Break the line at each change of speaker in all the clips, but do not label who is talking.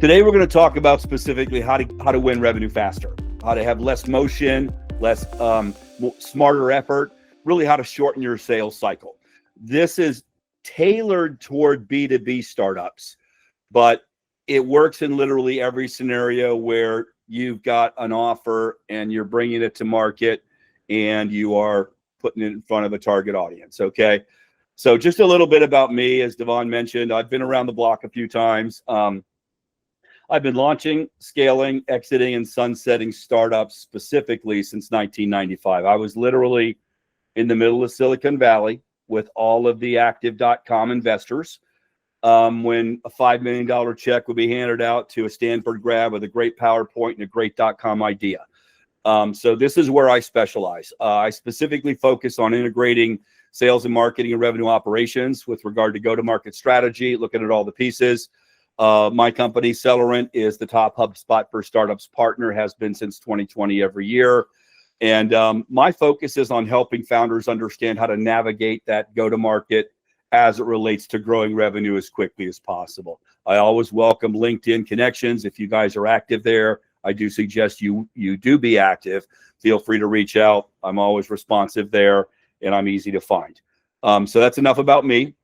Today, we're going to talk about specifically how to win revenue faster, how to have less motion, less smarter effort, really how to shorten your sales cycle. This is tailored toward B2B startups, but it works in literally every scenario where you've got an offer and you're bringing it to market and you are putting it in front of a target audience. Okay. So just a little bit about me. As Devon mentioned, I've been around the block a few times. I've been launching, scaling, exiting, and sunsetting startups specifically since 1995. I was literally in the middle of Silicon Valley with all of the active.com investors when a $5 million check would be handed out to a Stanford grad with a great PowerPoint and a great .com idea. So this is where I specialize. I specifically focus on integrating sales and marketing and revenue operations with regard to go-to-market strategy, looking at all the pieces. My company, Celerant, is the top HubSpot for startups partner, has been since 2020 every year. And my focus is on helping founders understand how to navigate that go-to-market as it relates to growing revenue as quickly as possible. I always welcome LinkedIn connections. If you guys are active there, I do suggest you do be active. Feel free to reach out. I'm always responsive there, and I'm easy to find. So that's enough about me.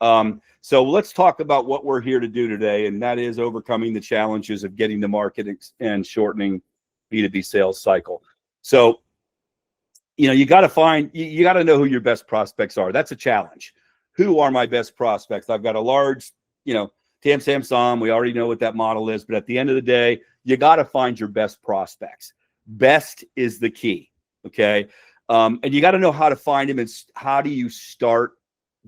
So let's talk about what we're here to do today, and that is overcoming the challenges of getting to market and shortening B2B sales cycle. So, you got to find, you got to know who your best prospects are. That's a challenge. Who are my best prospects? I've got a large, Tam Sam Sam. We already know what that model is, but at the end of the day, you got to find your best prospects. Best is the key. Okay. And you got to know how to find them. And how do you start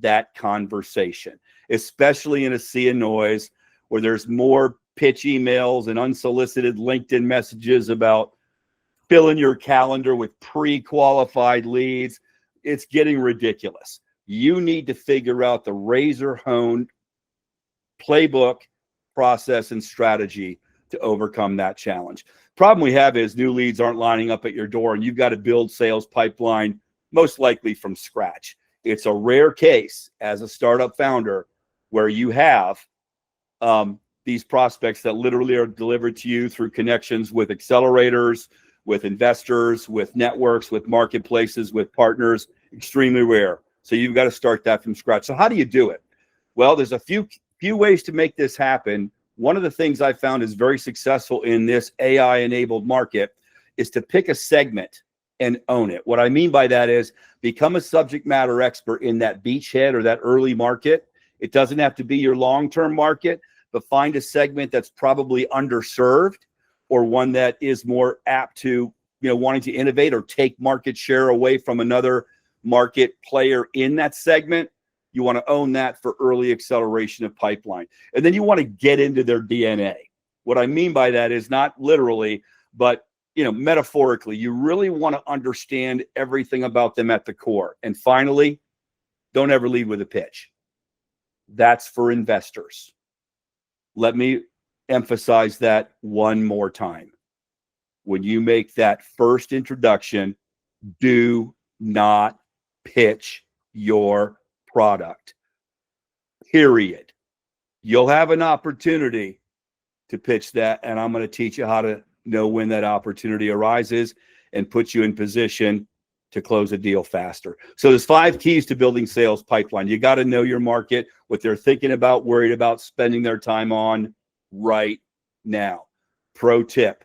that conversation, especially in a sea of noise where there's more pitch emails and unsolicited LinkedIn messages about filling your calendar with pre-qualified leads. It's getting ridiculous. You need to figure out the razor-honed playbook, process, and strategy to overcome that challenge. Problem we have is new leads aren't lining up at your door, and you've got to build sales pipeline, most likely from scratch. It's a rare case as a startup founder where you have these prospects that literally are delivered to you through connections with accelerators, with investors, with networks, with marketplaces, with partners. Extremely rare. So you've got to start that from scratch. So how do you do it? Well, there's a few ways to make this happen. One of the things I found is very successful in this AI-enabled market is to pick a segment and own it. What I mean by that is become a subject matter expert in that beachhead or that early market. It doesn't have to be your long-term market, but find a segment that's probably underserved or one that is more apt to, wanting to innovate or take market share away from another market player in that segment. You want to own that for early acceleration of pipeline. And then you want to get into their DNA. What I mean by that is not literally, but metaphorically, you really want to understand everything about them at the core. And finally, don't ever lead with a pitch. That's for investors. Let me emphasize that one more time. When you make that first introduction, do not pitch your product, period. You'll have an opportunity to pitch that, and I'm going to teach you how to know when that opportunity arises and put you in position to close a deal faster. So there's 5 keys to building sales pipeline. You got to know your market, what they're thinking about, worried about, spending their time on right now. Pro tip: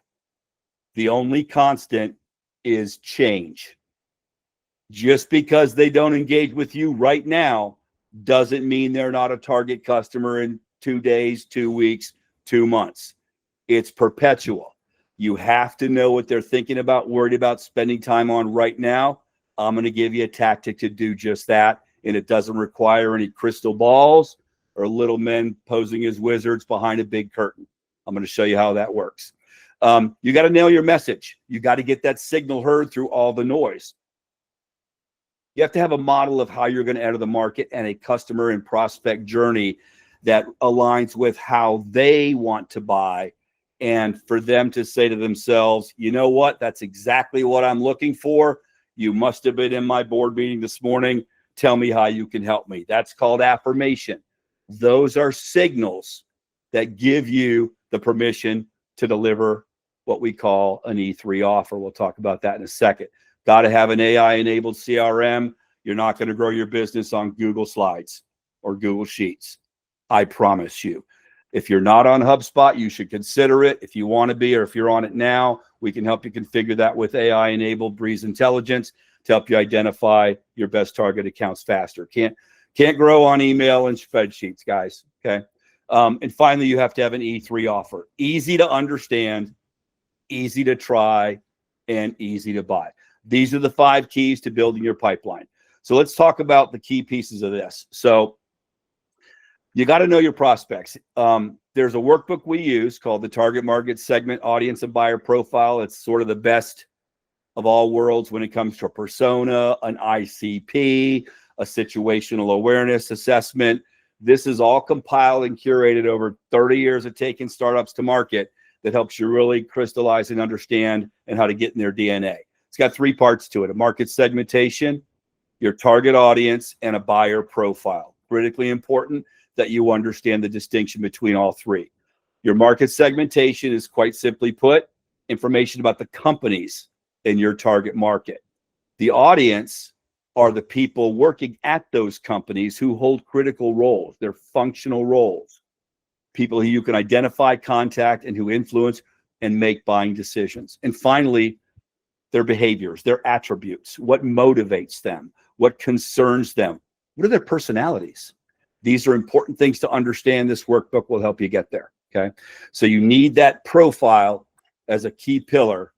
the only constant is change. Just because they don't engage with you right now doesn't mean they're not a target customer in 2 days, 2 weeks, 2 months. It's perpetual. You have to know what they're thinking about, worried about, spending time on right now. I'm going to give you a tactic to do just that, and it doesn't require any crystal balls or little men posing as wizards behind a big curtain. I'm going to show you how that works. You got to nail your message. You got to get that signal heard through all the noise. You have to have a model of how you're going to enter the market and a customer and prospect journey that aligns with how they want to buy, and for them to say to themselves, you know what, that's exactly what I'm looking for. You must have been in my board meeting this morning. Tell me how you can help me. That's called affirmation. Those are signals that give you the permission to deliver what we call an E3 offer. We'll talk about that in a second. Got to have an AI-enabled CRM. You're not going to grow your business on Google Slides or Google Sheets. I promise you. If you're not on HubSpot, you should consider it. If you want to be, or if you're on it now, we can help you configure that with AI-enabled Breeze Intelligence to help you identify your best target accounts faster. Can't grow on email and spreadsheets, guys. Okay. And finally, you have to have an E3 offer. Easy to understand, easy to try, and easy to buy. These are the 5 keys to building your pipeline. So let's talk about the key pieces of this. So you got to know your prospects. There's a workbook we use called the Target Market Segment Audience and Buyer Profile. It's sort of the best of all worlds when it comes to a persona, an ICP, a situational awareness assessment. This is all compiled and curated over 30 years of taking startups to market that helps you really crystallize and understand and how to get in their DNA. It's got 3 parts to it: a market segmentation, your target audience, and a buyer profile. Critically important that you understand the distinction between all 3. Your market segmentation is, quite simply put, information about the companies in your target market. The audience are the people working at those companies who hold critical roles. They're functional roles, people who you can identify, contact, and who influence and make buying decisions. And finally, their behaviors, their attributes, what motivates them, what concerns them, what are their personalities. These are important things to understand. This workbook will help you get there, okay? So you need that profile as a key pillar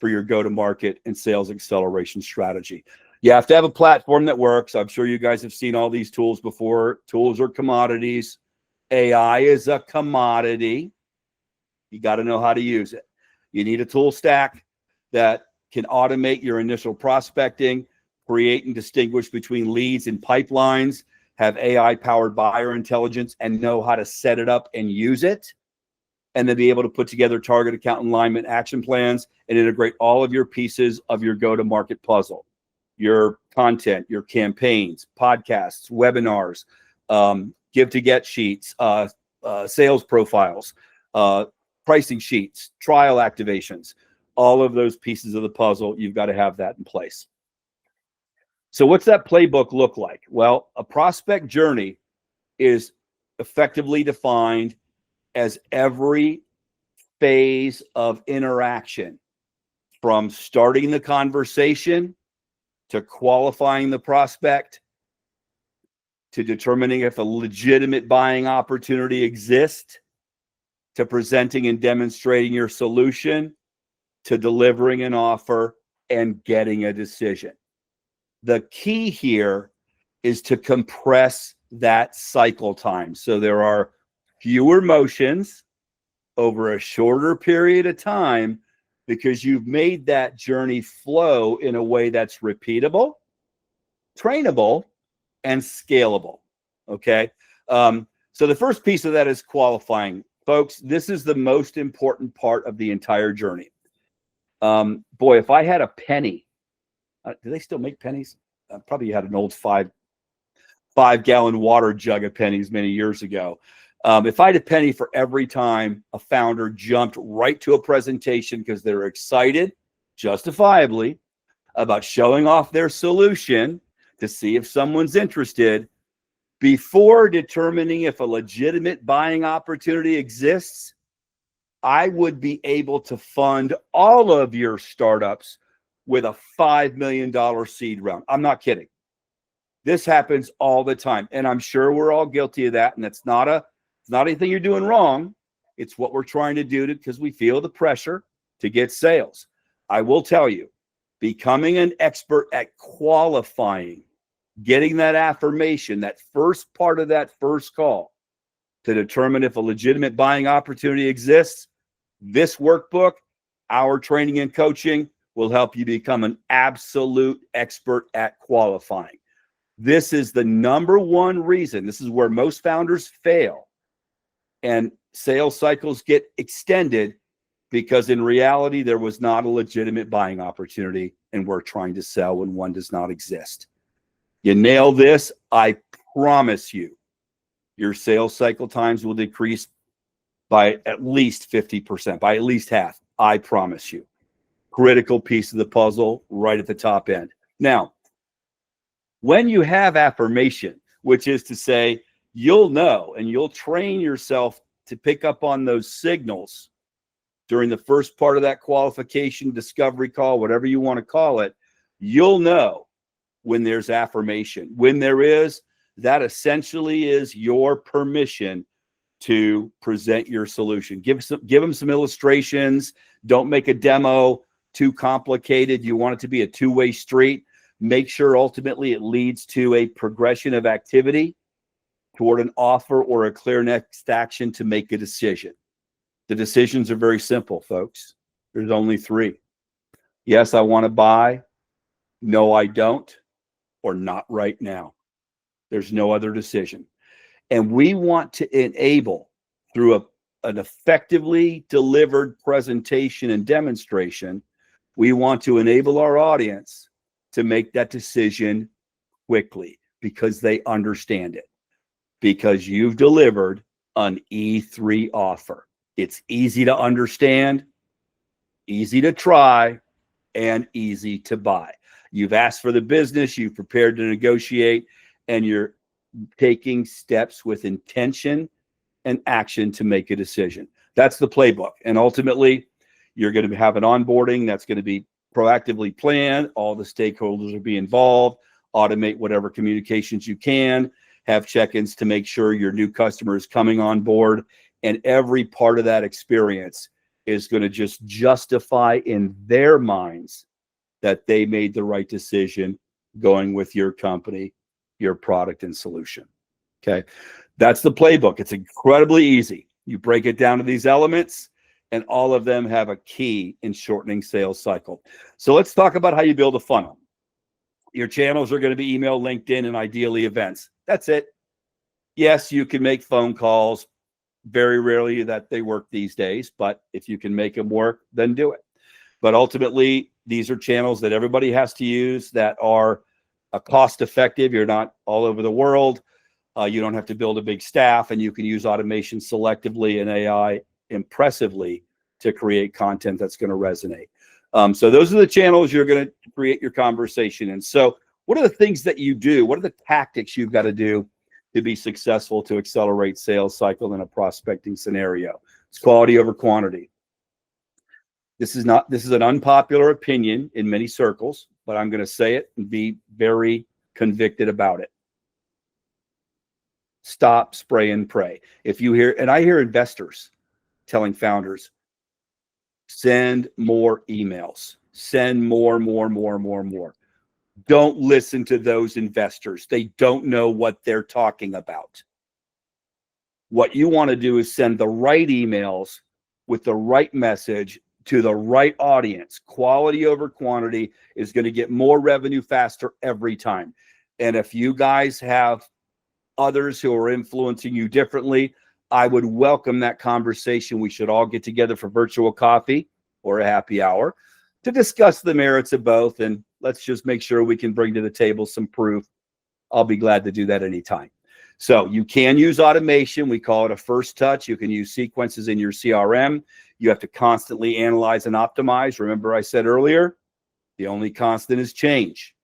for your go-to-market and sales acceleration strategy. You have to have a platform that works. I'm sure you guys have seen all these tools before. Tools are commodities. AI is a commodity. You got to know how to use it. You need a tool stack that can automate your initial prospecting, create and distinguish between leads and pipelines, have AI-powered buyer intelligence, and know how to set it up and use it, and then be able to put together target account alignment action plans and integrate all of your pieces of your go-to-market puzzle, your content, your campaigns, podcasts, webinars, give-to-get sheets, sales profiles, pricing sheets, trial activations, all of those pieces of the puzzle. You've got to have that in place. So what's that playbook look like? Well, a prospect journey is effectively defined as every phase of interaction, from starting the conversation to qualifying the prospect to determining if a legitimate buying opportunity exists, to presenting and demonstrating your solution, to delivering an offer and getting a decision. The key here is to compress that cycle time. So there are fewer motions over a shorter period of time because you've made that journey flow in a way that's repeatable, trainable, and scalable. Okay. So the first piece of that is qualifying. Folks, this is the most important part of the entire journey. Boy, if I had a penny, do they still make pennies? Probably had an old five-gallon water jug of pennies many years ago. If I had a penny for every time a founder jumped right to a presentation because they're excited, justifiably, about showing off their solution to see if someone's interested, before determining if a legitimate buying opportunity exists, I would be able to fund all of your startups with a $5 million seed round. I'm not kidding. This happens all the time. And I'm sure we're all guilty of that. And it's not anything you're doing wrong. It's what we're trying to do because we feel the pressure to get sales. I will tell you, becoming an expert at qualifying, getting that affirmation, that first part of that first call to determine if a legitimate buying opportunity exists, this workbook, our training and coaching, will help you become an absolute expert at qualifying. This is the number one reason. This is where most founders fail and sales cycles get extended, because in reality, there was not a legitimate buying opportunity and we're trying to sell when one does not exist. You nail this, I promise you, your sales cycle times will decrease by at least 50%, by at least half. I promise you. Critical piece of the puzzle right at the top end. Now, when you have affirmation, which is to say, you'll know and you'll train yourself to pick up on those signals during the first part of that qualification, discovery call, whatever you want to call it, you'll know when there's affirmation. When there is, that essentially is your permission to present your solution. Give them some illustrations. Don't make a demo too complicated. You want it to be a two-way street. Make sure ultimately it leads to a progression of activity toward an offer or a clear next action to make a decision. The decisions are very simple, folks. There's only three. Yes, I want to buy. No, I don't. Or not right now. There's no other decision. And we want to enable through an effectively delivered presentation and demonstration, we want to enable our audience to make that decision quickly because they understand it. Because you've delivered an E3 offer. It's easy to understand, easy to try, and easy to buy. You've asked for the business, you've prepared to negotiate, and you're taking steps with intention and action to make a decision. That's the playbook. And ultimately, you're going to have an onboarding that's going to be proactively planned. All the stakeholders will be involved. Automate whatever communications you can. Have check-ins to make sure your new customer is coming on board. And every part of that experience is going to just justify in their minds that they made the right decision going with your company, your product and solution. Okay. That's the playbook. It's incredibly easy. You break it down to these elements and all of them have a key in shortening sales cycle. So let's talk about how you build a funnel. Your channels are going to be email, LinkedIn, and ideally events. That's it. Yes, you can make phone calls. Very rarely that they work these days, but if you can make them work, then do it. But ultimately, these are channels that everybody has to use that are cost effective. You're not all over the world. You don't have to build a big staff, and you can use automation selectively and AI impressively to create content that's going to resonate. So those are the channels you're going to create your conversation in. So what are the things that you do? What are the tactics you've got to do to be successful to accelerate sales cycle in a prospecting scenario? It's quality over quantity. This is an unpopular opinion in many circles, but I'm going to say it and be very convicted about it. Stop, spray, and pray. If you hear, and I hear investors telling founders, send more emails, send more. Don't listen to those investors. They don't know what they're talking about. What you want to do is send the right emails with the right message to the right audience. Quality over quantity is going to get more revenue faster every time. And if you guys have others who are influencing you differently, I would welcome that conversation. We should all get together for virtual coffee or a happy hour to discuss the merits of both. And let's just make sure we can bring to the table some proof. I'll be glad to do that anytime. So you can use automation. We call it a first touch. You can use sequences in your CRM. You have to constantly analyze and optimize. Remember I said earlier, the only constant is change.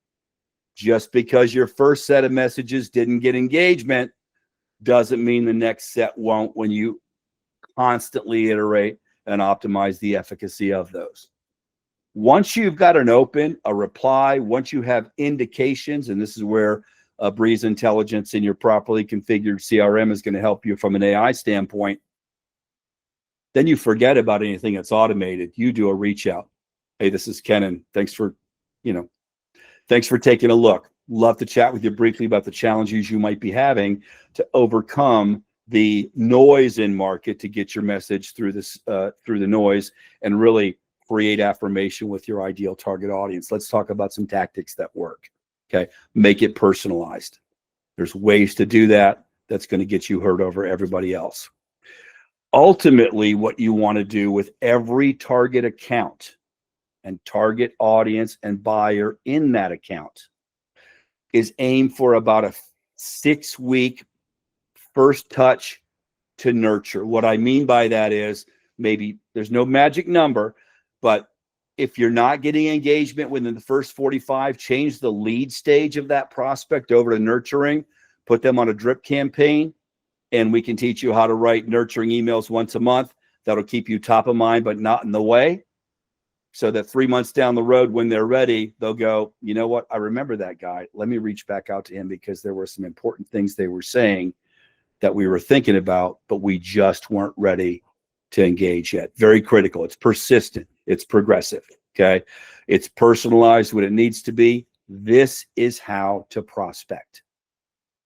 Just because your first set of messages didn't get engagement doesn't mean the next set won't when you constantly iterate and optimize the efficacy of those. Once you've got an open, a reply, once you have indications, and this is where Breeze Intelligence in your properly configured CRM is going to help you from an AI standpoint, then you forget about anything that's automated. You do a reach out. Hey, this is Kenan. Thanks for taking a look. Love to chat with you briefly about the challenges you might be having to overcome the noise in market to get your message through the noise and really create affirmation with your ideal target audience. Let's talk about some tactics that work. Okay, make it personalized. There's ways to do that. That's going to get you heard over everybody else. Ultimately, what you want to do with every target account and target audience and buyer in that account is aim for about a 6-week first touch to nurture. What I mean by that is maybe there's no magic number, but if you're not getting engagement within the first 45, change the lead stage of that prospect over to nurturing, put them on a drip campaign, and we can teach you how to write nurturing emails once a month. That'll keep you top of mind, but not in the way. So that 3 months down the road, when they're ready, they'll go, you know what? I remember that guy. Let me reach back out to him because there were some important things they were saying that we were thinking about, but we just weren't ready to engage yet. Very critical. It's persistent. It's progressive. Okay. It's personalized what it needs to be. This is how to prospect.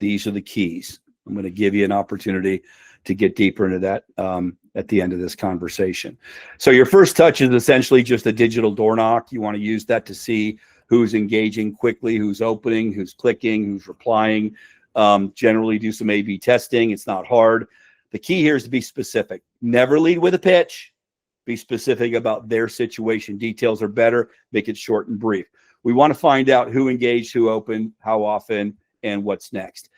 These are the keys. I'm going to give you an opportunity to get deeper into that at the end of this conversation. So your first touch is essentially just a digital door knock. You want to use that to see who's engaging quickly, who's opening, who's clicking, who's replying. Generally do some A/B testing. It's not hard. The key here is to be specific. Never lead with a pitch. Be specific about their situation. Details are better. Make it short and brief. We want to find out who engaged, who opened, how often, and what's next.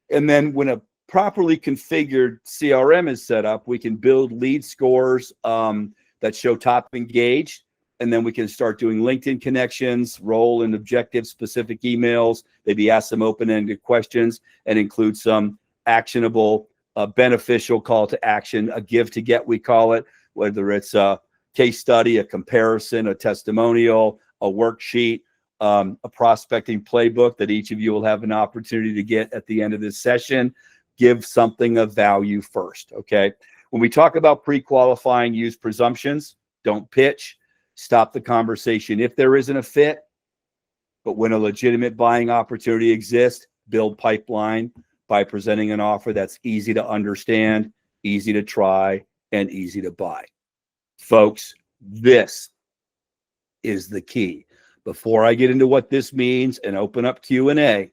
And then when a properly configured CRM is set up, we can build lead scores that show top engaged. And then we can start doing LinkedIn connections, role and objective specific emails, maybe ask some open-ended questions and include some actionable, beneficial call to action, a give to get, we call it, whether it's a case study, a comparison, a testimonial, a worksheet, a prospecting playbook that each of you will have an opportunity to get at the end of this session. Give something of value first, okay? When we talk about pre-qualifying, use presumptions. Don't pitch. Stop the conversation if there isn't a fit. But when a legitimate buying opportunity exists, build pipeline by presenting an offer that's easy to understand, easy to try, and easy to buy. Folks, this is the key. Before I get into what this means and open up Q&A,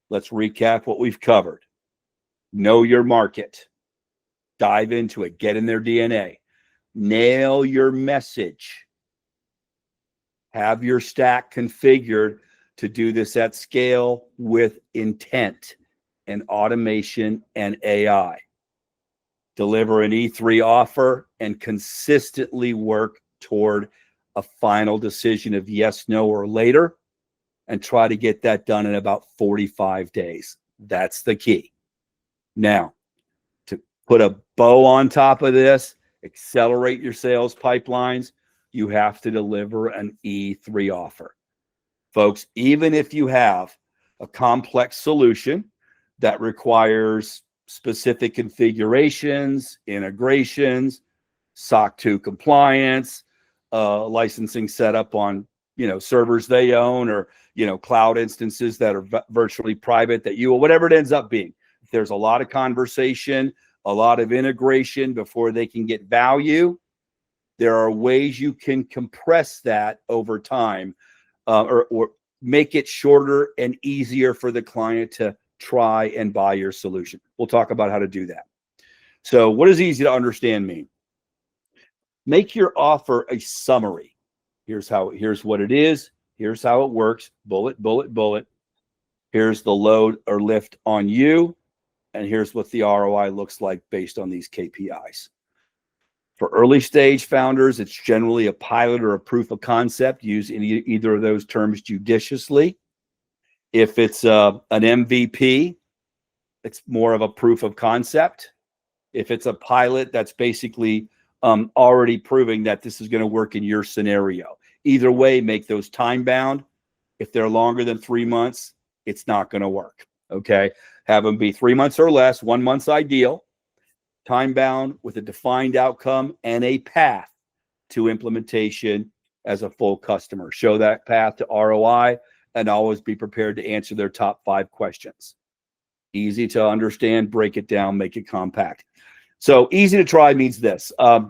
let's recap what we've covered. Know your market. Dive into it. Get in their DNA. Nail your message. Have your stack configured to do this at scale with intent and automation and AI. Deliver an E3 offer and consistently work toward a final decision of yes, no, or later, and try to get that done in about 45 days. That's the key. Now, to put a bow on top of this, accelerate your sales pipelines, you have to deliver an E3 offer. Folks, even if you have a complex solution that requires specific configurations, integrations, SOC 2 compliance, licensing setup on servers they own, or cloud instances that are virtually private that you, or whatever it ends up being. If there's a lot of conversation, a lot of integration before they can get value, there are ways you can compress that over time, or make it shorter and easier for the client to try and buy your solution. We'll talk about how to do that. So what does easy to understand mean? Make your offer a summary. Here's what it is. Here's how it works. Bullet, bullet, bullet. Here's the load or lift on you. And here's what the ROI looks like based on these KPIs. For early stage founders, it's generally a pilot or a proof of concept. Use either of those terms judiciously. If it's an MVP, it's more of a proof of concept. If it's a pilot, that's basically already proving that this is going to work in your scenario. Either way, make those time bound. If they're longer than 3 months, it's not going to work. Okay. Have them be 3 months or less. 1 month's ideal. Time bound with a defined outcome and a path to implementation as a full customer. Show that path to ROI and always be prepared to answer their top 5 questions. Easy to understand, break it down, make it compact. So easy to try means this. I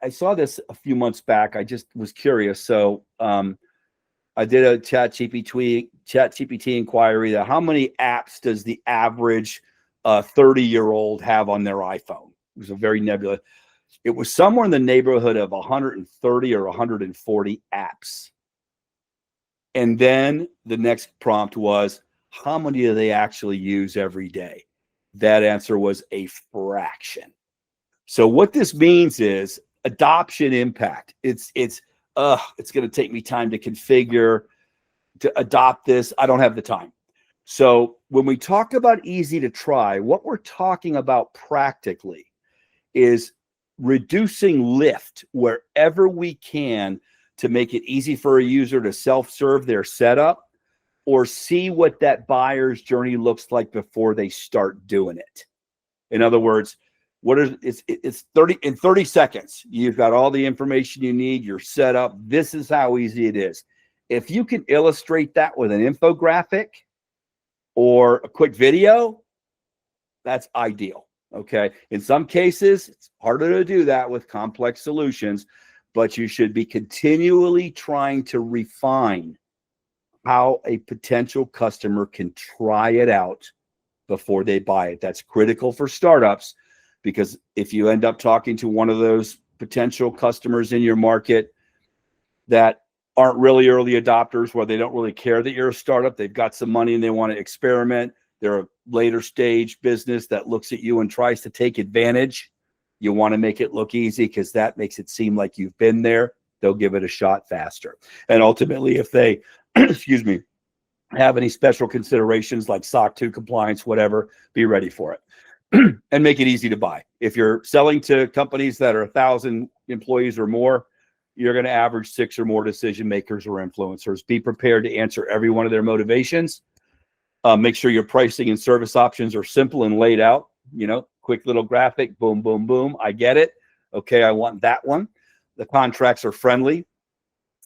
saw this a few months back. I just was curious. So I did a ChatGPT inquiry that how many apps does the average 30-year-old have on their iPhone? It was a very nebulous. It was somewhere in the neighborhood of 130 or 140 apps. And then the next prompt was, How many do they actually use every day? That answer was a fraction. So what this means is adoption impact. It's going to take me time to configure, to adopt this. I don't have the time. So when we talk about easy to try, what we're talking about practically is reducing lift wherever we can to make it easy for a user to self-serve their setup or see what that buyer's journey looks like before they start doing it. In other words, it's 30 seconds. You've got all the information you need, you're set up. This is how easy it is. If you can illustrate that with an infographic or a quick video, that's ideal. Okay. In some cases, it's harder to do that with complex solutions, but you should be continually trying to refine how a potential customer can try it out before they buy it. That's critical for startups, because if you end up talking to one of those potential customers in your market that aren't really early adopters, where they don't really care that you're a startup, they've got some money and they want to experiment, they're a later stage business that looks at you and tries to take advantage, you want to make it look easy, because that makes it seem like you've been there. They'll give it a shot faster. And ultimately, if they excuse me, have any special considerations like SOC 2 compliance, whatever, be ready for it. And make it easy to buy. If you're selling to companies that are 1,000 employees or more, you're going to average 6 or more decision makers or influencers. Be prepared to answer every one of their motivations. Make sure your pricing and service options are simple and laid out. Quick little graphic, boom, boom, boom. I get it. Okay, I want that one. The contracts are friendly.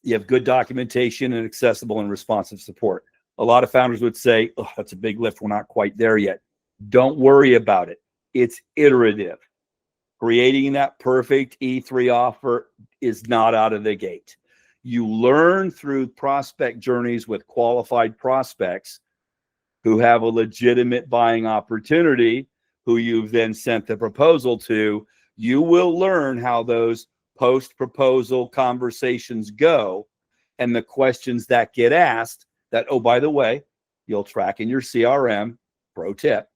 You have good documentation and accessible and responsive support. A lot of founders would say, oh, that's a big lift. We're not quite there yet. Don't worry about it. It's iterative. Creating that perfect E3 offer is not out of the gate. You learn through prospect journeys with qualified prospects who have a legitimate buying opportunity, who you've then sent the proposal to. You will learn how those post-proposal conversations go and the questions that get asked that, oh, by the way, you'll track in your CRM, pro tip,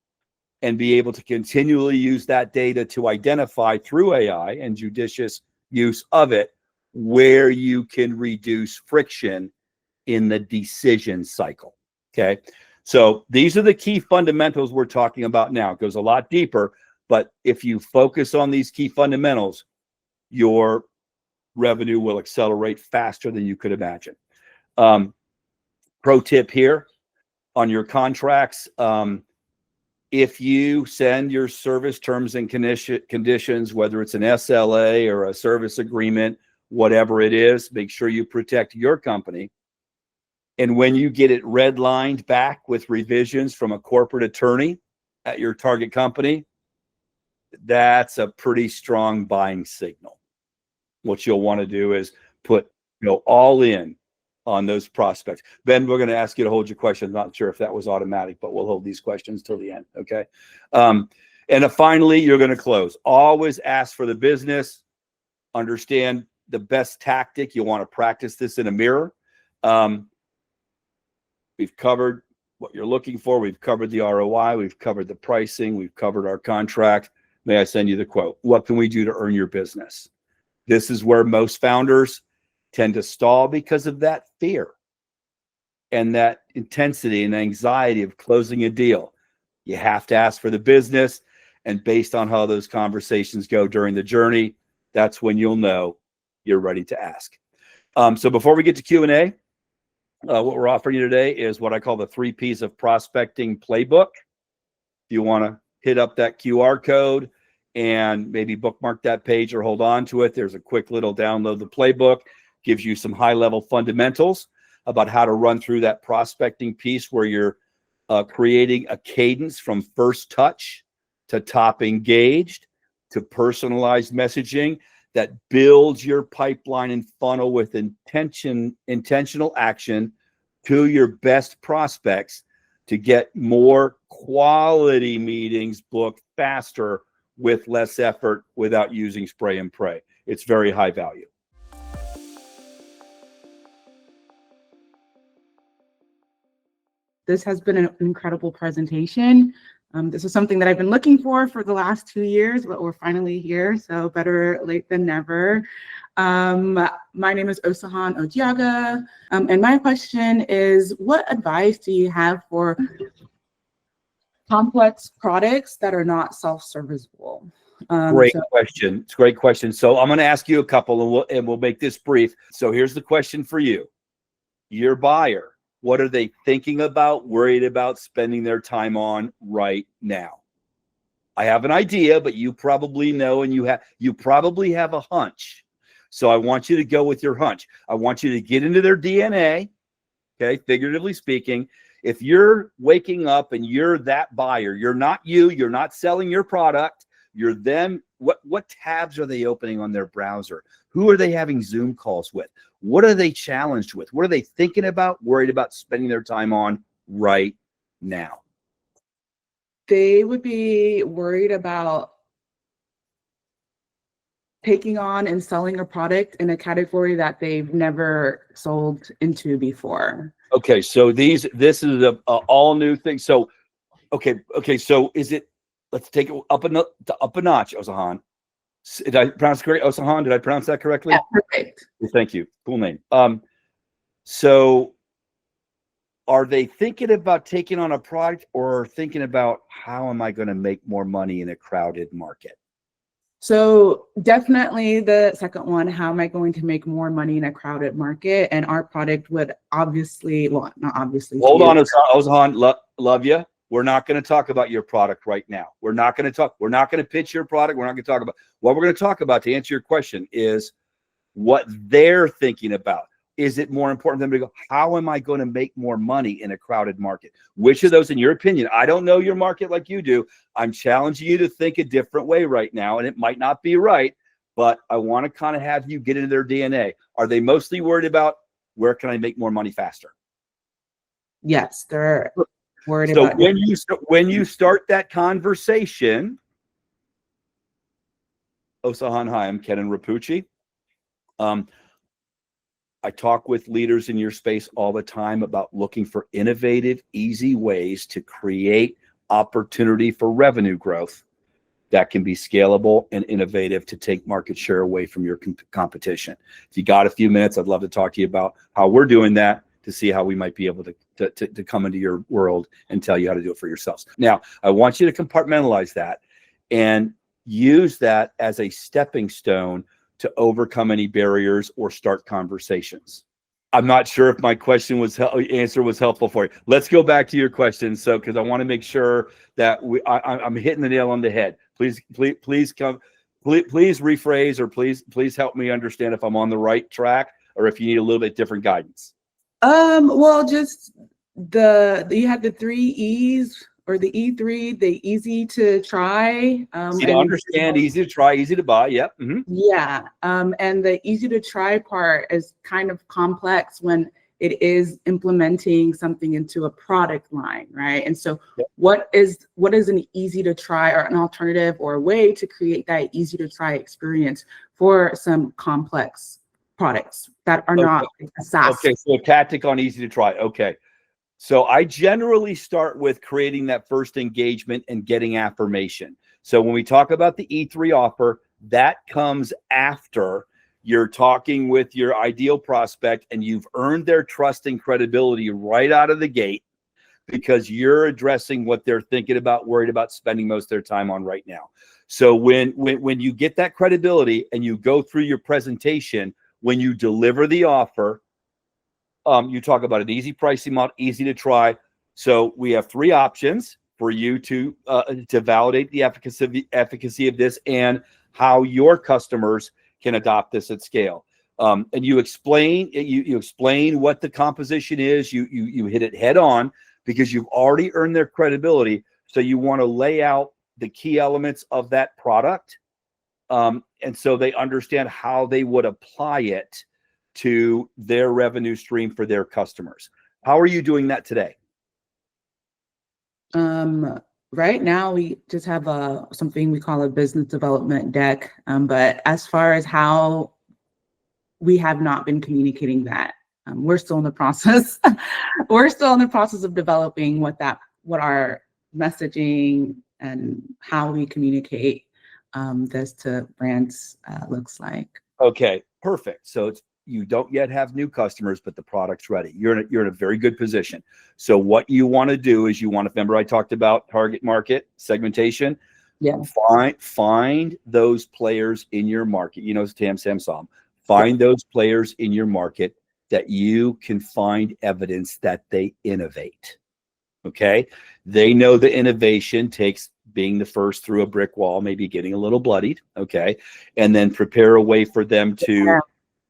and be able to continually use that data to identify through AI and judicious use of it where you can reduce friction in the decision cycle. Okay. So these are the key fundamentals we're talking about now. It goes a lot deeper, but if you focus on these key fundamentals, your revenue will accelerate faster than you could imagine. Pro tip here on your contracts. If you send your service terms and conditions, whether it's an SLA or a service agreement, whatever it is, make sure you protect your company. And when you get it redlined back with revisions from a corporate attorney at your target company, that's a pretty strong buying signal. What you'll want to do is put all in on those prospects. Ben, we're going to ask you to hold your questions. Not sure if that was automatic, but we'll hold these questions till the end. Okay. And finally, you're going to close. Always ask for the business. Understand the best tactic. You want to practice this in a mirror. We've covered what you're looking for. We've covered the ROI. We've covered the pricing. We've covered our contract. May I send you the quote? What can we do to earn your business? This is where most founders tend to stall because of that fear and that intensity and anxiety of closing a deal. You have to ask for the business, and based on how those conversations go during the journey, that's when you'll know you're ready to ask. So before we get to Q&A, what we're offering you today is what I call the 3 Ps of prospecting playbook. If you want to hit up that QR code and maybe bookmark that page or hold on to it, there's a quick little download the playbook. Gives you some high-level fundamentals about how to run through that prospecting piece where you're creating a cadence from first touch to top engaged to personalized messaging that builds your pipeline and funnel with intentional action to your best prospects to get more quality meetings booked faster with less effort without using spray and pray. It's very high value.
This has been an incredible presentation. This is something that I've been looking for the last 2 years, but we're finally here, so better late than never. My name is Osahan Ojiaga, and my question is, what advice do you have for complex products that are not self-serviceable?
Great question. It's a great question. So I'm going to ask you a couple, and we'll make this brief. So here's the question for you. Your buyer, what are they thinking about, worried about, spending their time on right now? I have an idea, but you probably know, and you probably have a hunch. So I want you to go with your hunch. I want you to get into their DNA, okay, figuratively speaking. If you're waking up and you're that buyer, you're not selling your product, you're them. What tabs are they opening on their browser? Who are they having Zoom calls with? What are they challenged with? What are they thinking about, worried about spending their time on right now?
They would be worried about taking on and selling a product in a category that they've never sold into before. Okay, so this is a all new thing. So, okay. So is it? Let's take it up a notch, Osahan. Did I pronounce it correct, Osahan? Did I pronounce that correctly? Yeah, perfect.
Thank you. Cool name. So are they thinking about taking on a product, or thinking about how am I going to make more money in a crowded market?
So definitely the second one, how am I going to make more money in a crowded market? And our product would obviously, well, not obviously.
Hold on, Osahan, love you. We're not going to talk about your product right now. We're not going to pitch your product. We're not going to talk about what we're going to talk about, to answer your question, is what they're thinking about. Is it more important than to go, how am I going to make more money in a crowded market? Which of those, in your opinion? I don't know your market like you do. I'm challenging you to think a different way right now, and it might not be right, but I want to kind of have you get into their DNA. Are they mostly worried about where can I make more money faster?
Yes, they're worried
so
about.
When you start that conversation, Osahan, hi, I'm Kenan Rapucci. I talk with leaders in your space all the time about looking for innovative, easy ways to create opportunity for revenue growth that can be scalable and innovative to take market share away from your competition. If you got a few minutes, I'd love to talk to you about how we're doing that, to see how we might be able to come into your world and tell you how to do it for yourselves. Now, I want you to compartmentalize that and use that as a stepping stone to overcome any barriers or start conversations. I'm not sure if my answer was helpful for you. Let's go back to your question. So, because I want to make sure that I'm hitting the nail on the head. Please rephrase, or please help me understand if I'm on the right track, or if you need a little bit different guidance.
Well, just you had the 3 E's, or the E3, the easy to try.
Easy to understand, easy to try, easy to buy. Yep. Mm-hmm.
Yeah. And the easy to try part is kind of complex when it is implementing something into a product line, right? And so yep. What is an easy to try, or an alternative, or a way to create that easy to try experience for some complex products that are not a SaaS?
Okay, so a tactic on easy to try. Okay. So I generally start with creating that first engagement and getting affirmation. So when we talk about the E3 offer, that comes after you're talking with your ideal prospect and you've earned their trust and credibility right out of the gate, because you're addressing what they're thinking about, worried about, spending most of their time on right now. So when you get that credibility and you go through your presentation, when you deliver the offer, you talk about an easy pricing model, easy to try. So we have 3 options for you to validate the efficacy of this and how your customers can adopt this at scale. And you explain what the composition is. You hit it head on, because you've already earned their credibility. So you want to lay out the key elements of that product, and so they understand how they would apply it to their revenue stream for their customers. How are you doing that today?
Right now, we just have something we call a business development deck. But as far as how, we have not been communicating that. we're still in the process. We're still in the process of developing what our messaging and how we communicate this to brands looks like.
Okay, perfect. So you don't yet have new customers, but the product's ready. You're in a very good position. So what you want to do is remember I talked about target market segmentation.
Yeah.
Find those players in your market. You know, Tam Sam Sam. Find those players in your market that you can find evidence that they innovate. Okay. They know the innovation takes being the first through a brick wall, maybe getting a little bloodied. Okay. And then prepare a way for them to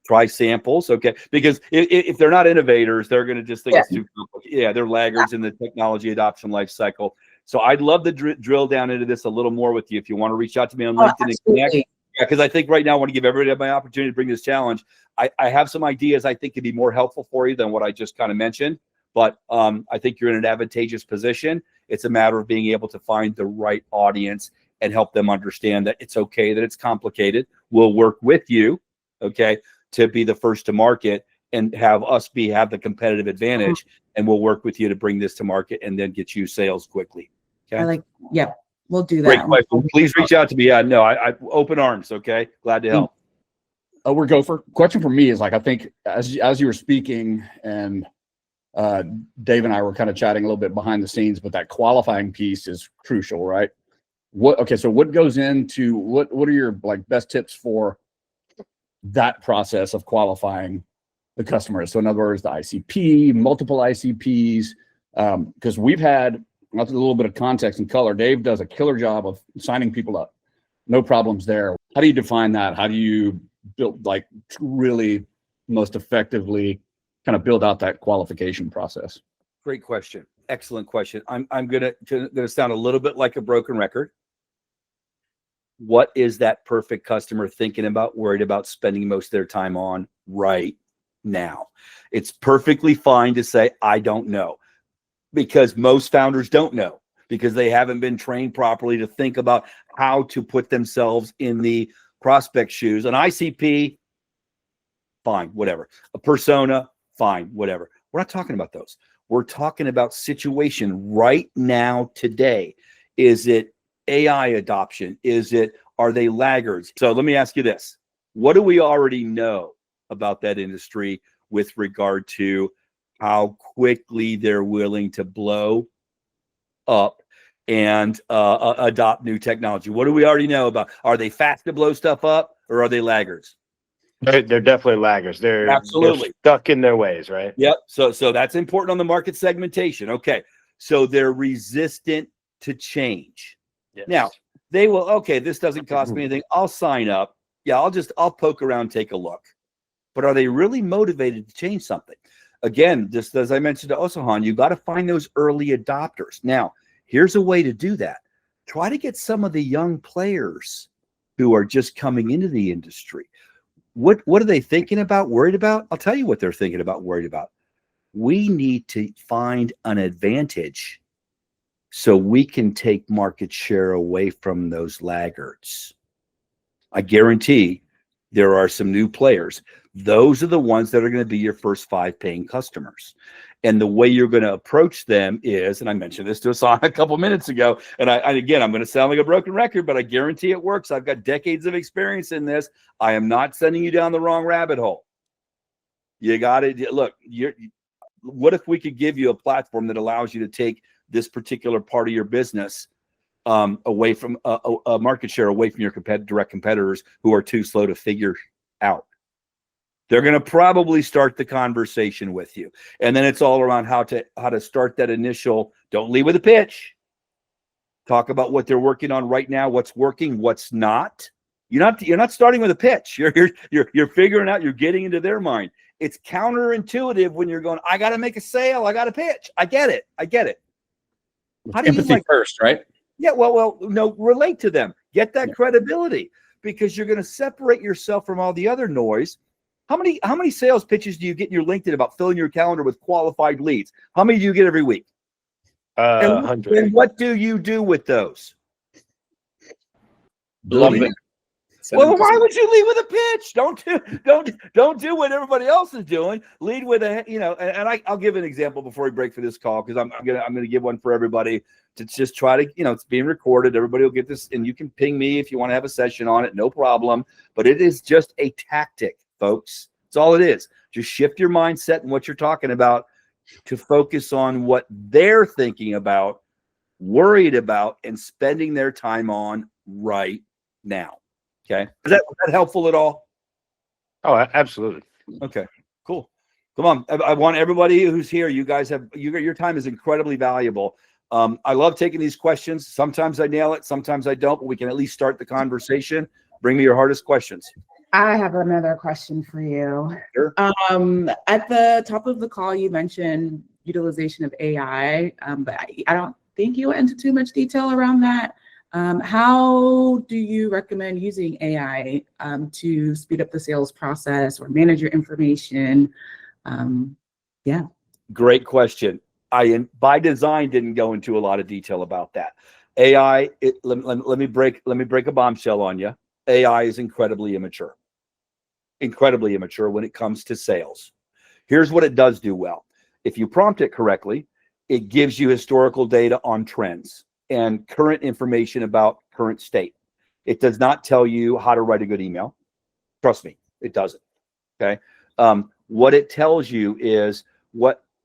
try samples. Okay. Because if they're not innovators, they're going to just think it's too complicated. Yeah. They're laggards in the technology adoption life cycle. So I'd love to drill down into this a little more with you. If you want to reach out to me on LinkedIn and connect. Yeah, because I think right now I want to give everybody my opportunity to bring this challenge. I have some ideas I think could be more helpful for you than what I just kind of mentioned. But I think you're in an advantageous position. It's a matter of being able to find the right audience and help them understand that it's okay, that it's complicated. We'll work with you, okay, to be the first to market and have the competitive advantage. And we'll work with you to bring this to market and then get you sales quickly. Okay.
We'll do that.
Great question. Please reach out to me. Yeah, no, I open arms. Okay. Glad to help.
We're Gopher. Question for me is I think as you were speaking and Dave and I were kind of chatting a little bit behind the scenes, but that qualifying piece is crucial, right? So what goes into what are your best tips for that process of qualifying the customers? So in other words, the ICP, multiple ICPs, because we've had a little bit of context and color. Dave does a killer job of signing people up. No problems there. How do you define that? How do you build really most effectively kind of build out that qualification process?
Great question. Excellent question. I'm gonna sound a little bit like a broken record. What is that perfect customer thinking about, worried about, spending most of their time on right now? It's perfectly fine to say, I don't know, because most founders don't know, because they haven't been trained properly to think about how to put themselves in the prospect shoes. An ICP, fine, whatever. A persona, fine, whatever. We're not talking about those. We're talking about situation right now, today. Is it AI adoption? Are they laggards? So let me ask you this. What do we already know about that industry with regard to how quickly they're willing to blow up and adopt new technology? What do we already know about? Are they fast to blow stuff up, or are they laggards?
They're definitely laggards. They're stuck in their ways, right?
Yep. So that's important on the market segmentation. Okay. So they're resistant to change. Yes. Now they will, okay, this doesn't cost me anything. I'll sign up. Yeah, I'll poke around, take a look. But are they really motivated to change something? Again, just as I mentioned to Osohan, you got to find those early adopters. Now, here's a way to do that. Try to get some of the young players who are just coming into the industry. What are they thinking about, worried about? I'll tell you what they're thinking about, worried about. We need to find an advantage so we can take market share away from those laggards. I guarantee there are some new players. Those are the ones that are going to be your first 5 paying customers. And the way you're going to approach them is, and I mentioned this to Hassan a couple minutes ago, and again, I'm going to sound like a broken record, but I guarantee it works. I've got decades of experience in this. I am not sending you down the wrong rabbit hole. You got to look. What if we could give you a platform that allows you to take this particular part of your business away from a market share, away from your direct competitors who are too slow to figure out? They're going to probably start the conversation with you. And then it's all around how to start that initial, don't lead with a pitch. Talk about what they're working on right now, what's working, what's not. You're not starting with a pitch. You're figuring out, you're getting into their mind. It's counterintuitive when you're going, I got to make a sale, I got to pitch. I get it.
How do empathy first, right?
Yeah, well, no, relate to them. Get that credibility, because you're going to separate yourself from all the other noise. How many sales pitches do you get in your LinkedIn about filling your calendar with qualified leads? How many do you get every week?
100.
And what do you do with those?
Love it.
Well, why would you lead with a pitch? Don't do what everybody else is doing. Lead with I'll give an example before we break for this call, because I'm gonna give one for everybody to just try to, it's being recorded. Everybody will get this, and you can ping me if you want to have a session on it, no problem. But it is just a tactic, folks. That's all it is. Just shift your mindset and what you're talking about to focus on what they're thinking about, worried about, and spending their time on right now. Okay. Was that helpful at all?
Oh, absolutely.
Okay, cool. Come on. I want everybody who's here. You guys your time is incredibly valuable. I love taking these questions. Sometimes I nail it. Sometimes I don't, but we can at least start the conversation. Bring me your hardest questions.
I have another question for you.
Sure.
At the top of the call, you mentioned utilization of AI, but I don't think you went into too much detail around that. How do you recommend using AI to speed up the sales process or manage your information? Yeah.
Great question. I, by design, didn't go into a lot of detail about that. AI, let me break a bombshell on you. AI is incredibly immature when it comes to sales. Here's what it does do well. If you prompt it correctly, it gives you historical data on trends and current information about current state. It does not tell you how to write a good email. Trust me, it doesn't. Okay. What it tells you is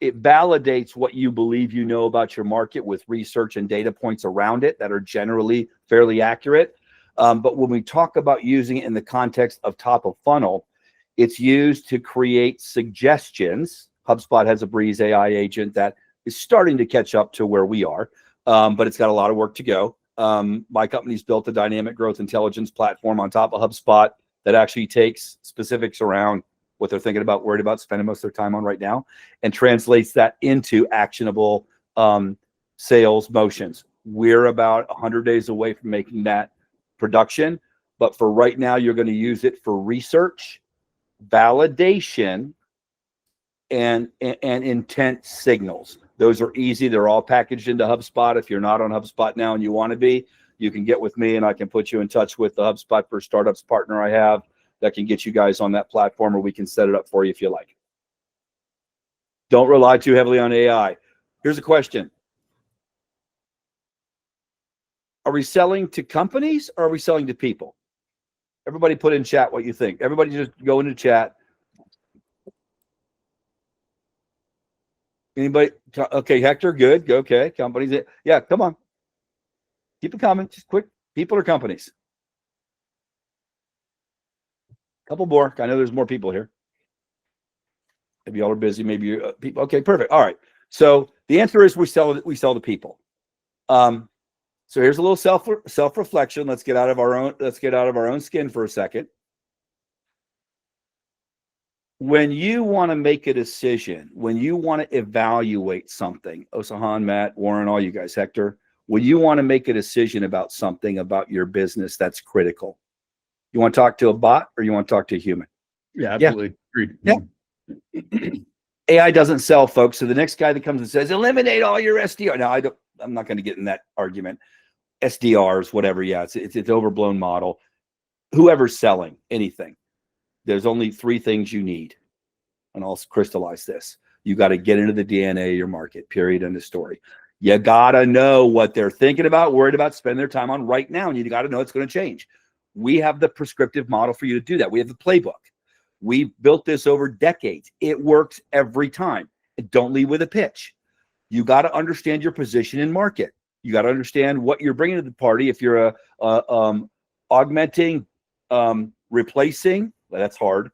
it validates what you believe you know about your market with research and data points around it that are generally fairly accurate. But when we talk about using it in the context of top of funnel, it's used to create suggestions. HubSpot has a Breeze AI agent that is starting to catch up to where we are, but it's got a lot of work to go. My company's built a dynamic growth intelligence platform on top of HubSpot that actually takes specifics around what they're thinking about, worried about, spending most of their time on right now, and translates that into actionable sales motions. We're about 100 days away from making that production, but for right now, you're going to use it for research, validation, and intent signals. Those are easy. They're all packaged into HubSpot. If you're not on HubSpot now and you want to be, you can get with me and I can put you in touch with the HubSpot for Startups partner I have that can get you guys on that platform, or we can set it up for you if you like. Don't rely too heavily on AI. Here's a question. Are we selling to companies or are we selling to people? Everybody put in chat what you think. Everybody just go into chat. Anybody? Okay, Hector, good. Okay, companies. Yeah, come on. Keep it coming. Just quick. People or companies? Couple more. I know there's more people here. Maybe y'all are busy. Maybe you're people. Okay, perfect. All right. So the answer is we sell to people. So here's a little self-reflection. Let's get out of our own skin for a second. When you want to make a decision, when you want to evaluate something, Osahan, Matt, Warren, all you guys, Hector, when you want to make a decision about something about your business that's critical, you want to talk to a bot or you want to talk to a human?
Yeah, absolutely. Agreed.
Yeah. AI doesn't sell, folks. So the next guy that comes and says, eliminate all your SDR. Now, I'm not going to get in that argument. SDRs, whatever. Yeah, it's overblown model. Whoever's selling anything, there's only 3 things you need. And I'll crystallize this. You got to get into the DNA of your market, period, end of story. You got to know what they're thinking about, worried about, spending their time on right now. And you got to know it's going to change. We have the prescriptive model for you to do that. We have the playbook. We built this over decades. It works every time. Don't lead with a pitch. You got to understand your position in market. You got to understand what you're bringing to the party. If you're augmenting, replacing, well, that's hard,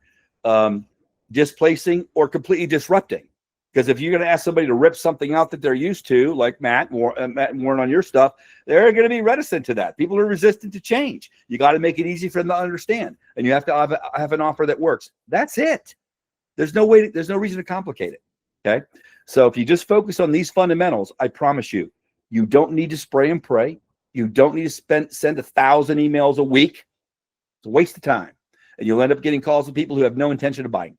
displacing, or completely disrupting. Because if you're going to ask somebody to rip something out that they're used to, like Matt and Warren on your stuff, they're going to be reticent to that. People are resistant to change. You got to make it easy for them to understand, and you have to have an offer that works. That's it. There's no reason to complicate it. Okay. So if you just focus on these fundamentals, I promise you, you don't need to spray and pray. You don't need to send 1,000 emails a week. It's a waste of time, and you'll end up getting calls from people who have no intention of buying.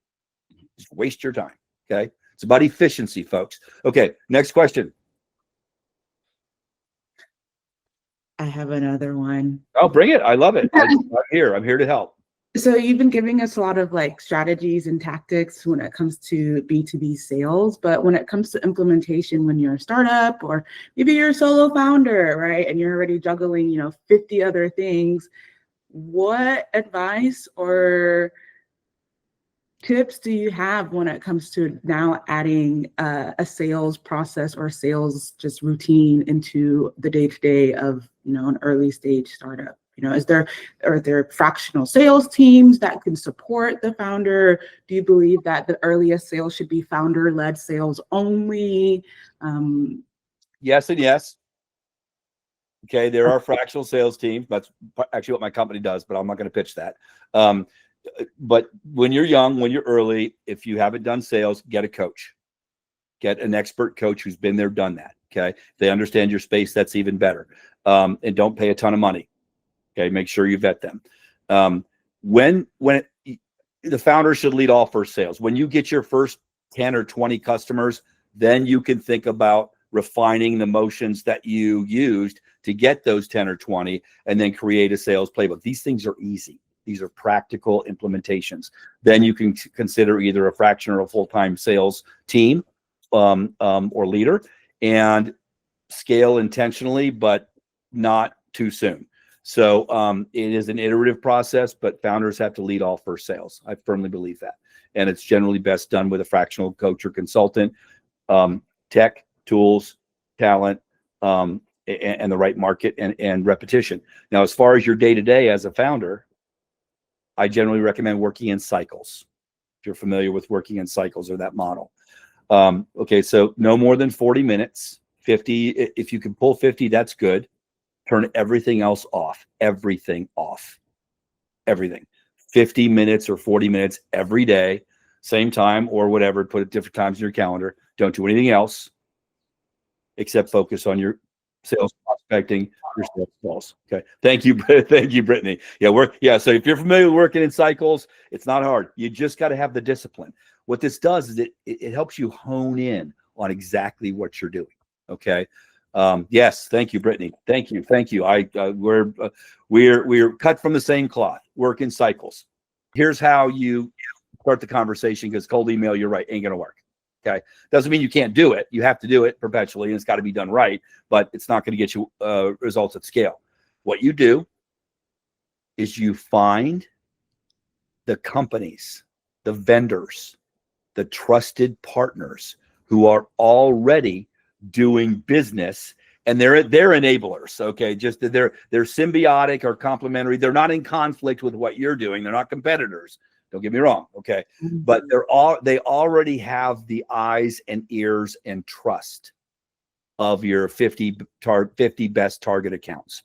Just waste your time. Okay. It's about efficiency, folks. Okay, next question.
I have another one.
Oh, bring it. I love it. I'm here. I'm here to help.
So you've been giving us a lot of like strategies and tactics when it comes to B2B sales, but when it comes to implementation, when you're a startup or maybe you're a solo founder, right? And you're already juggling, 50 other things, what advice or tips do you have when it comes to now adding a sales process or sales just routine into the day-to-day of, an early stage startup? Are there fractional sales teams that can support the founder? Do you believe that the earliest sales should be founder-led sales only?
Yes and yes. Okay, there are fractional sales teams. That's actually what my company does, but I'm not going to pitch that. But when you're young, when you're early, if you haven't done sales, get a coach. Get an expert coach who's been there, done that. Okay, if they understand your space, that's even better. And don't pay a ton of money. Okay, make sure you vet them. The founder should lead all first sales. When you get your first 10 or 20 customers, then you can think about refining the motions that you used to get those 10 or 20 and then create a sales playbook. These things are easy. These are practical implementations. Then you can consider either a fraction or a full-time sales team or leader and scale intentionally, but not too soon. So it is an iterative process, but founders have to lead all first sales. I firmly believe that. And it's generally best done with a fractional coach or consultant, tech, tools, talent, and the right market and repetition. Now, as far as your day-to-day as a founder, I generally recommend working in cycles. If you're familiar with working in cycles or that model. Okay, so no more than 40 minutes, 50. If you can pull 50, that's good. Turn everything else off, everything off, everything. 50 minutes or 40 minutes every day, same time or whatever, put it different times in your calendar. Don't do anything else except focus on your sales prospecting, your sales calls. Okay. Thank you. Thank you, Brittany. Yeah. So if you're familiar with working in cycles, it's not hard. You just got to have the discipline. What this does is it helps you hone in on exactly what you're doing. Okay. Yes. Thank you, Brittany. Thank you. We're cut from the same cloth. Work in cycles. Here's how you start the conversation, because cold email, you're right, ain't going to work. Okay. Doesn't mean you can't do it. You have to do it perpetually, and it's got to be done right, but it's not going to get you results at scale. What you do is you find the companies, the vendors, the trusted partners who are already doing business, and they're enablers. Okay. Just they're symbiotic or complementary. They're not in conflict with what you're doing. They're not competitors. Don't get me wrong. Okay. But they already have the eyes and ears and trust of your 50 best target accounts.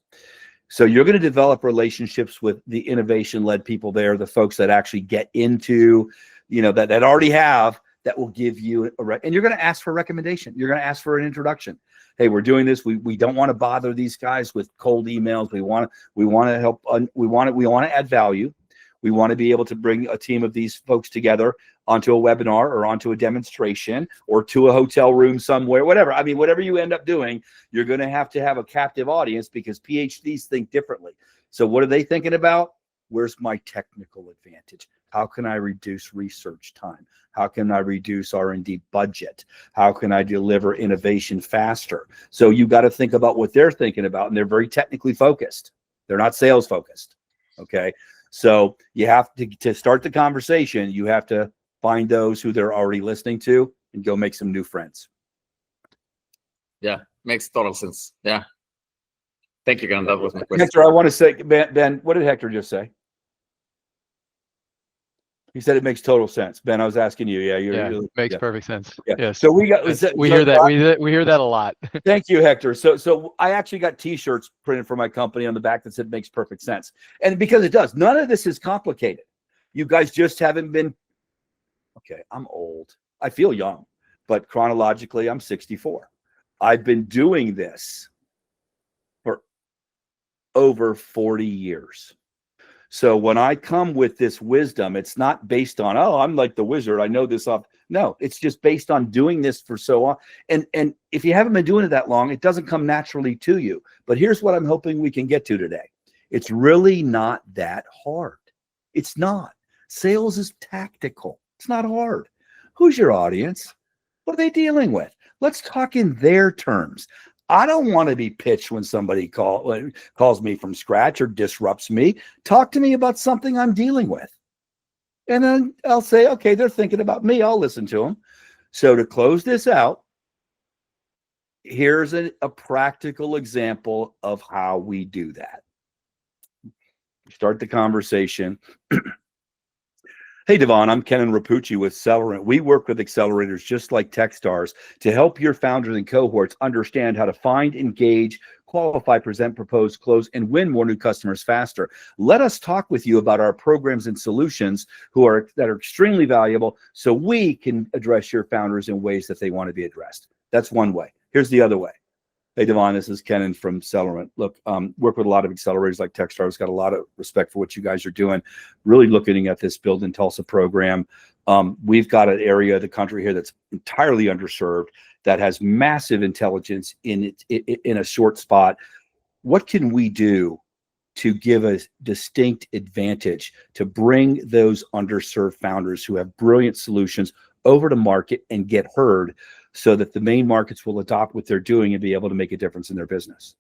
So you're going to develop relationships with the innovation-led people there, the folks that actually get into, that already have, that will give you and you're going to ask for a recommendation. You're going to ask for an introduction. Hey, we're doing this. We don't want to bother these guys with cold emails. We want to help. We want to add value. We want to be able to bring a team of these folks together onto a webinar or onto a demonstration or to a hotel room somewhere, whatever. I mean, whatever you end up doing, you're going to have a captive audience, because PhDs think differently. So what are they thinking about? Where's my technical advantage? How can I reduce research time? How can I reduce R&D budget? How can I deliver innovation faster? So you got to think about what they're thinking about, and they're very technically focused. They're not sales focused. Okay. So you have to start the conversation. You have to find those who they're already listening to and go make some new friends.
Yeah, makes total sense. Yeah. Thank you, Ken. That was my question.
Hector, I want to say, Ben, what did Hector just say? He said it makes total sense. Ben, I was asking you. Yeah,
makes perfect sense.
Yeah.
Yes.
So we
hear that. We hear that a lot.
Thank you, Hector. So I actually got T-shirts printed for my company on the back that said "makes perfect sense," and because it does. None of this is complicated. You guys just haven't been. Okay, I'm old. I feel young, but chronologically, I'm 64. I've been doing this for over 40 years. So when I come with this wisdom, it's not based on, oh, I'm like the wizard, I know this off. No, it's just based on doing this for so long. And if you haven't been doing it that long, it doesn't come naturally to you. But here's what I'm hoping we can get to today. It's really not that hard. It's not. Sales is tactical. It's not hard. Who's your audience? What are they dealing with? Let's talk in their terms. I don't want to be pitched when somebody calls me from scratch or disrupts me. Talk to me about something I'm dealing with. And then I'll say, okay, they're thinking about me. I'll listen to them. So to close this out, here's a practical example of how we do that. Start the conversation. Hey, Devon, I'm Kenan Rapucci with Accelerant. We work with accelerators just like Techstars to help your founders and cohorts understand how to find, engage, qualify, present, propose, close, and win more new customers faster. Let us talk with you about our programs and solutions that are extremely valuable so we can address your founders in ways that they want to be addressed. That's one way. Here's the other way. Hey, Devon, this is Kenan from Accelerant. Look, work with a lot of accelerators like Techstars. Got a lot of respect for what you guys are doing. Really looking at this Build in Tulsa program. We've got an area of the country here that's entirely underserved, that has massive intelligence in a short spot. What can we do to give a distinct advantage to bring those underserved founders who have brilliant solutions over to market and get heard, so that the main markets will adopt what they're doing and be able to make a difference in their business?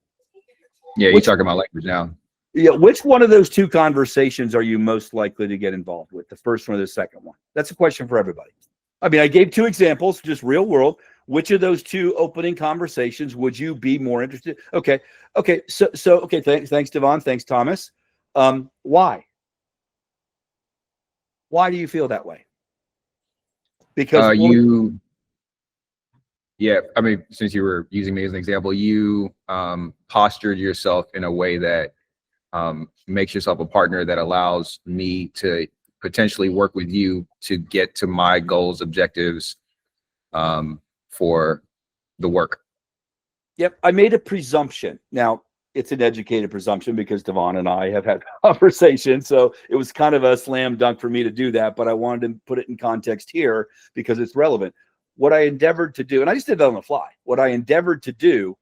Yeah, you're talking about language now.
Yeah, which one of those two conversations are you most likely to get involved with? The first one or the second one? That's a question for everybody. I mean, I gave two examples, just real world. Which of those two opening conversations would you be more interested? Okay. So okay, thanks, Devon. Thanks, Thomas. Why? Why do you feel that way? Because
yeah, I mean, since you were using me as an example, you postured yourself in a way that makes yourself a partner that allows me to potentially work with you to get to my goals, objectives for the work.
Yep, I made a presumption. Now, it's an educated presumption because Devon and I have had conversations, so it was kind of a slam dunk for me to do that, but I wanted to put it in context here because it's relevant. What I endeavored to do, and I just did that on the fly, what I endeavored to do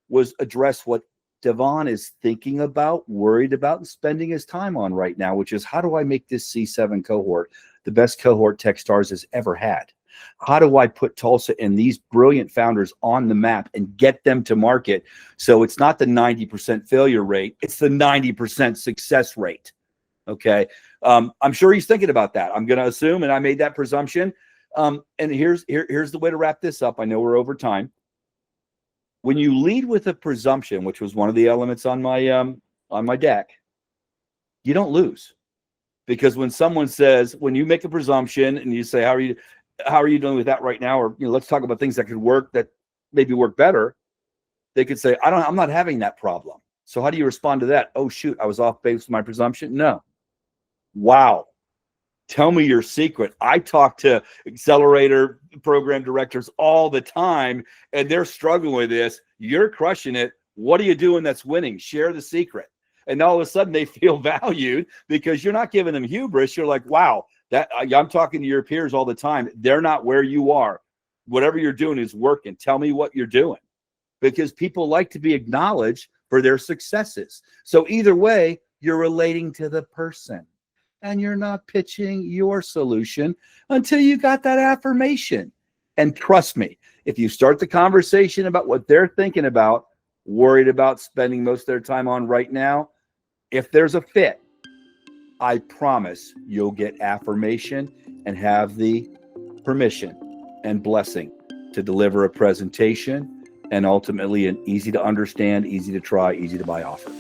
was address what Devon is thinking about, worried about, and spending his time on right now, which is, how do I make this C7 cohort the best cohort Techstars has ever had? How do I put Tulsa and these brilliant founders on the map and get them to market? So it's not the 90% failure rate, it's the 90% success rate. Okay. I'm sure he's thinking about that. I'm going to assume, and I made that presumption. And here's the way to wrap this up. I know we're over time. When you lead with a presumption, which was one of the elements on my deck, you don't lose. Because when someone says, when you make a presumption and you say, how are you doing with that right now? Or, let's talk about things that could work, that maybe work better. They could say, I'm not having that problem. So how do you respond to that? Oh, shoot, I was off base with my presumption. No. Wow. Tell me your secret. I talk to accelerator program directors all the time, and they're struggling with this. You're crushing it. What are you doing that's winning? Share the secret. And all of a sudden they feel valued because you're not giving them hubris. You're like, wow, I'm talking to your peers all the time. They're not where you are. Whatever you're doing is working. Tell me what you're doing. Because people like to be acknowledged for their successes. So either way, you're relating to the person. And you're not pitching your solution until you got that affirmation. And trust me, if you start the conversation about what they're thinking about, worried about spending most of their time on right now, if there's a fit, I promise you'll get affirmation and have the permission and blessing to deliver a presentation and ultimately an easy to understand, easy to try, easy to buy offer.